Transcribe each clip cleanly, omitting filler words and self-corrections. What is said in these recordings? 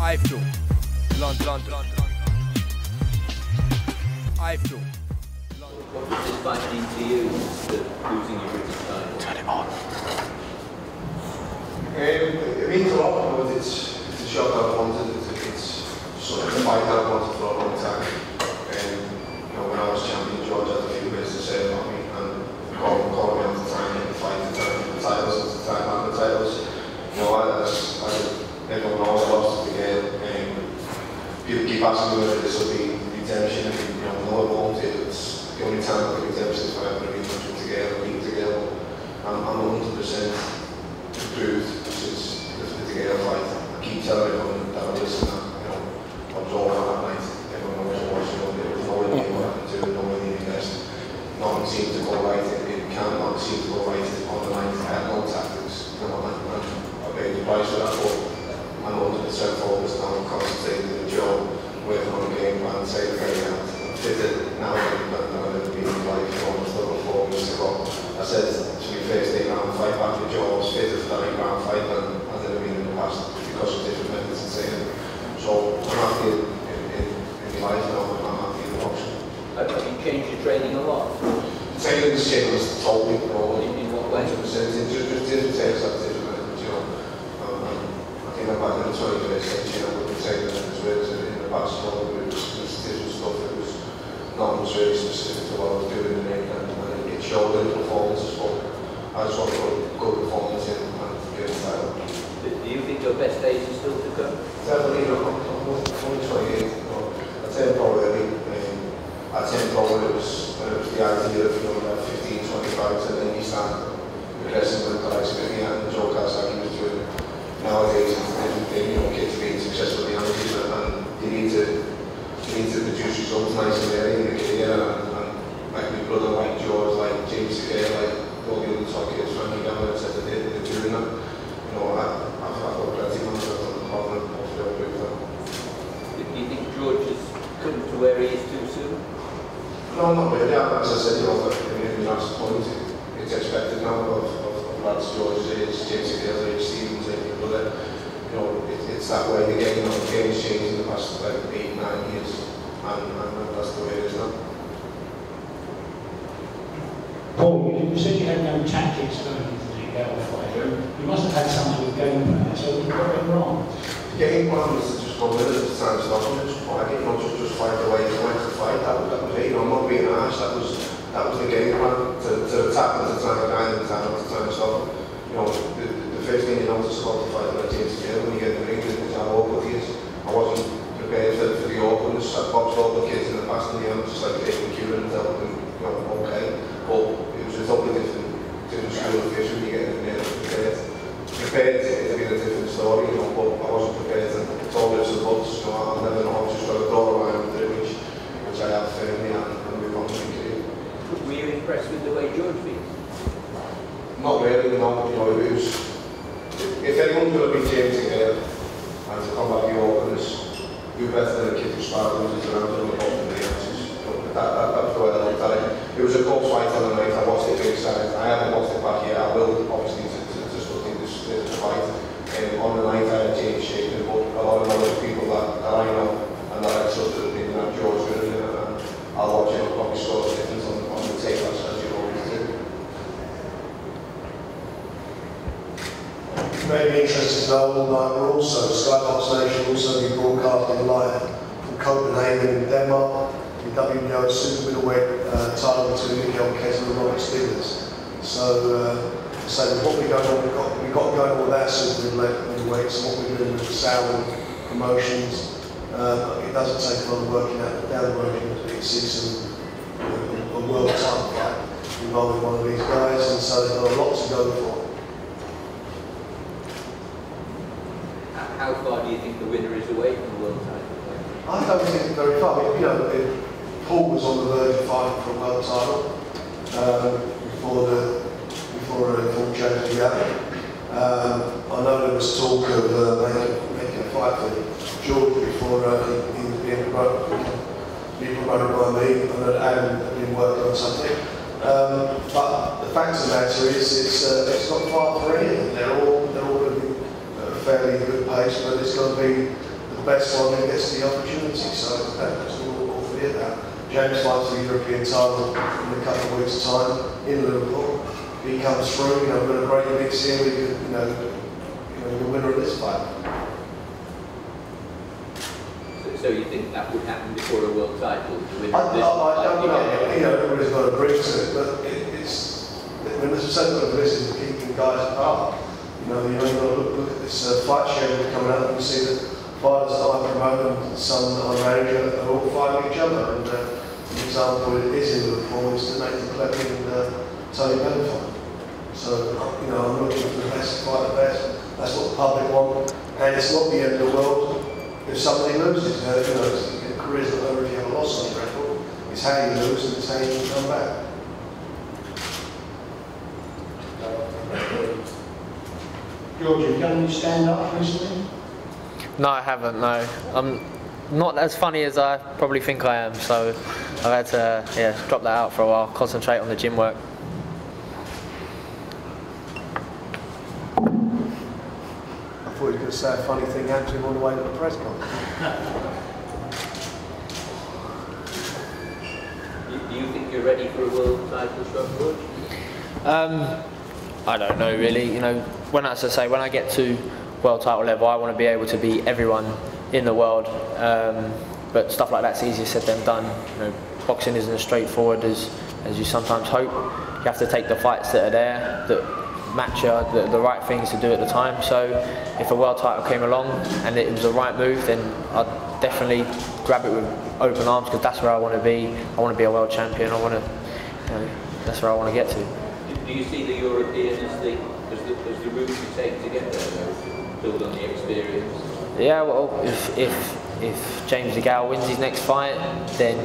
iFILM, London. iFILM. What does this fight mean to you, losing your British title? Turn it on. It means a lot, but it's a shot that I wanted. It's sort of a fight that I wanted for a long time. You know, when I was champion, George had a few ways to say about me, and calling me out to try and get the fight, to try and get the titles, and to try and have the titles. You know, everyone knows I lost to the game. People keep asking me whether this will be redemption, and you know, no, it won't. It's the only time that redemption is when I'm going to be touching together, beating together. I'm 100% improved since the together fight. I keep telling everyone that I listen, that you know, I was all on that night. Everyone was watching, there was no idea what happened to it, no idea the best. Nothing seemed to go right. It cannot seem to go right on the night. I had no tactics. You know, I paid the price for that, but I'm 100% focused now. I'm concentrating on the job, working on the game plan, saving very out. I'm fitter now than I've ever been in my life. Almost over 4 weeks ago. I said to my first 8-round fight back with Joe, I was fitter for that 8-round fight than I've ever been in the past because of different methods and training. So I'm happy in my life now. I'm happy in the boxing. Have you changed your training a lot? Training has changed totally. In what way? 100%. It's just different takes that different methods, you know. I think I'm back in the 21st century. I wouldn't say that it was in the past. It was different stuff. It was not much really specific to what I was doing in the ring, and it showed in the performances. But I just want to put a good performance in and get the title. Do you think your best days are still to come? Definitely, I'm only 28. You know, I turned pro early. I turned pro when it was the idea of, you know, about 15, 25, and then you start progressing with the likes of me and Joe Kazaki was doing. Nowadays, you know, kids being successful at the young age, and you need to produce results nice and early in the career, and like my brother, like George, like James Gale, like all the other top kids, Frankie Gamma, etc. They're doing that. You know, I've got plenty of money on the hopefully with that. Do you think George has come to where he is too soon? No, not really. As I said, you know, in the last point, it's expected now of lads George's age, James Gale's age, Stephen's age, brother. You know, it's that way. The game, you know, the game's changed in the past like 8-9 years, and that's the way it is now. Paul, you said you had no tactics going into the Gale fight. You must have had some sort of game plan, so what went wrong? The game plan was to just go with it, to try and stop him, just fight it, you know, just fight the way he went to fight. That was it. You know, I'm not being harsh. That was the game plan, to attack him, to try and guide him, to try and stop him. You know, the first thing you notice about the fight like James Gale when you get in the ring is how awkward he is. I wasn't prepared for the awkwardness. I've boxed all the kids in the past, and I'm just like taking cue and telling them, you know, okay. But it was a totally different school of fish when you get in there prepared. Prepared has been a different story, you know, but I wasn't prepared, and it's all ifs and buts. You know, I'll never know. I've just got to draw a line with it, which I have firmly, and move on to my career. Were you impressed with the way George feels? Not really, no. You know, it was, if anyone's going to be James together and to come back the openness, who better than a kid who started losing around and the bottom of the answers. That's the way I looked at it. It was a close fight on the night. I watched it big side. I haven't watched it back yet. I will, obviously, to study this fight. On the night, I had James shaking, but a lot of other people that I know and that I trust have been that George winning, and I'll watch it. I'll probably score the difference on the tape as you always do. Very interested to know all night. We're also Skybox Nation, also be broadcasting live from Copenhagen in Denmark. The WBO super middleweight title between Mikael Kettle and Robert Stevens. So, with what we've got going on with our super middleweights and what we're doing with the Sauer promotions, it doesn't take a lot of working out down the road. You can see some a world title fight involving one of these guys, and so there's got a lot to go for. How far do you think the winner is away from the world title? I don't think it's very far. You know, Paul was on the verge of fighting for a world title before James Gale. I know there was talk of making a fight for George before he was being promoted by me. I know that Adam had been working on something. But the fact of the matter is, it's not far for any of them. They're all going to be at a fairly good pace, but it's going to be the best one who gets the opportunity. So that's all for you now. James fights for the European title in a couple of weeks' time in Liverpool. He comes through, you know, we've got a great mix here. We could, you know, the winner of this fight. So you think that would happen before a world title? I don't know. You know, everybody's got a bring to it, but it's when the sentiment of this is keeping guys apart. You know, you've got to look at this fight schedule coming up, and you see that fighters that I promote and some that I manage are all fighting each other. And an example is in Liverpool is the Nathan Cleppy and Tony Bennett fight. So, you know, I'm looking for the best to fight the best. That's what the public want, and it's not the end of the world if somebody loses. You know, your career's not over if you have a loss on your record. It's how you lose and it's how you can come back. George, have you done any stand-up recently? No, I haven't, no. I'm not as funny as I probably think I am, so I've had to drop that out for a while, concentrate on the gym work. I thought you were going to say a funny thing happened to him on the way to the press conference. Do you think you're ready for a world title shot, George? I don't know really. You know, when as I say, when I get to world title level, I want to be able to beat everyone in the world. But stuff like that's easier said than done. You know, boxing isn't as straightforward as you sometimes hope. You have to take the fights that are there, that match the right things to do at the time. So if a world title came along and it was the right move, then I'd definitely grab it with open arms, because that's where I want to be. I want to be a world champion. I want to, you know, that's where I want to get to. Do you see the European as the route you take to get there, though? Build on the experience? Yeah, well, if James DeGale wins his next fight, then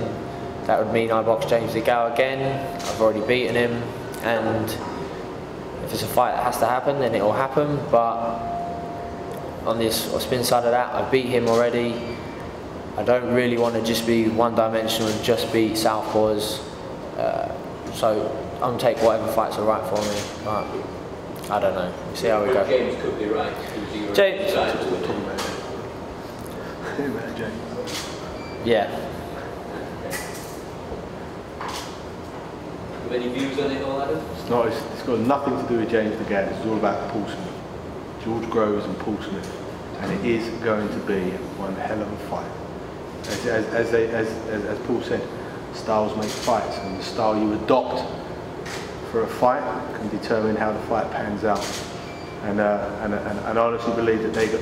that would mean I box James DeGale again. I've already beaten him, and if it's a fight that has to happen, then it will happen. But on this spin side of that, I've beat him already. I don't really want to just be one-dimensional and just beat southpaws. So I'm going to take whatever fights are right for me. But I don't know. We'll see how we go. James could be right. James. Yeah. Have any views on it all, Adam? It's got nothing to do with James DeGale. It's all about Paul Smith. George Groves and Paul Smith. And it is going to be one hell of a fight. As Paul said, styles make fights, and the style you adopt for a fight can determine how the fight pans out. And I honestly believe that they got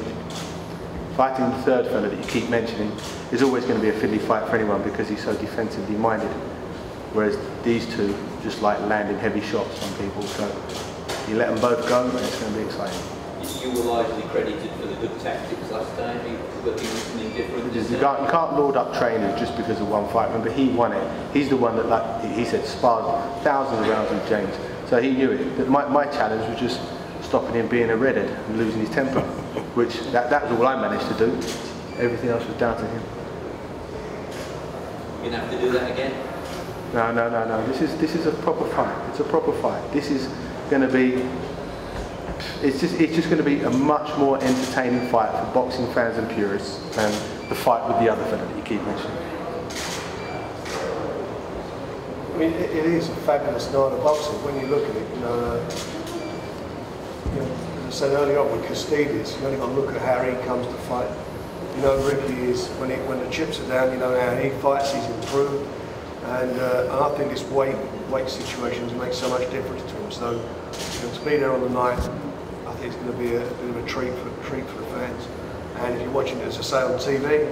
fighting the third fella that you keep mentioning is always going to be a fiddly fight for anyone, because he's so defensively minded. Whereas these two just like landing heavy shots on people. So you let them both go, and it's going to be exciting. You were largely credited for the good tactics last time. You've got something different. You can't lord up trainers just because of one fight. Remember, he won it. He's the one that, like he said, sparred thousands of rounds with James. So he knew it. That my challenge was just stopping him being a redhead and losing his temper, which that was all I managed to do. Everything else was down to him. You're going to have to do that again? No. This is a proper fight. It's a proper fight. This is going to be. It's just going to be a much more entertaining fight for boxing fans and purists than the fight with the other fella that you keep mentioning. I mean, it is a fabulous night of boxing when you look at it. You know, as I said earlier on with Castides, you only got to look at how he comes to fight. You know, Ricky is when the chips are down. You know how he fights. He's improved, and I think this weight situations make so much difference to him. So to be there on the night, I think it's going to be a bit of a treat for the fans. And if you're watching it, as I say, on TV,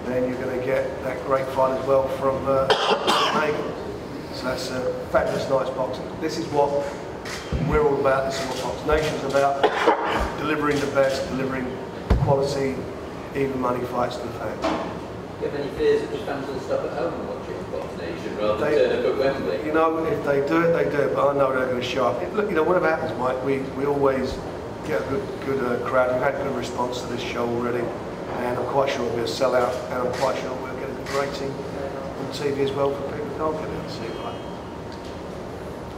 then you're going to get that great fight as well from Hagen. So that's a fabulous night's boxing. This is what we're all about. This is what Box Nation's about. Delivering the best, delivering quality, even money fights to the fans. Do you have any fears that the fans will stop at home and watch it on Box Nation rather than turn up at Wembley? You know, if they do it, they do it. But I know they're going to show up. Look, you know, whatever happens, Mike, we always get a good crowd. We've had good response to this show already, and I'm quite sure it'll be a sellout, and I'm quite sure we'll get a good rating on TV as well for people who can't get out to see it. Right?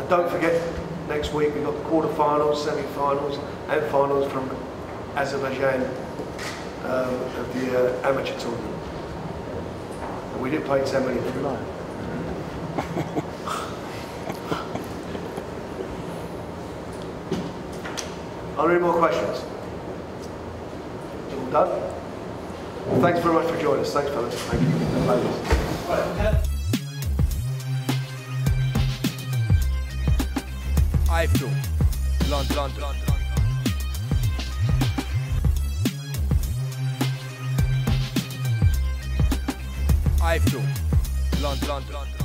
And don't forget, next week we've got the quarterfinals, semi-finals, and finals from Azerbaijan of the amateur tournament. And we didn't pay 10 million for it. Are there any more questions? All done? Thanks very much for joining us. Thanks, fellas. Thank you. Ladies. iFILM. London. iFILM. London.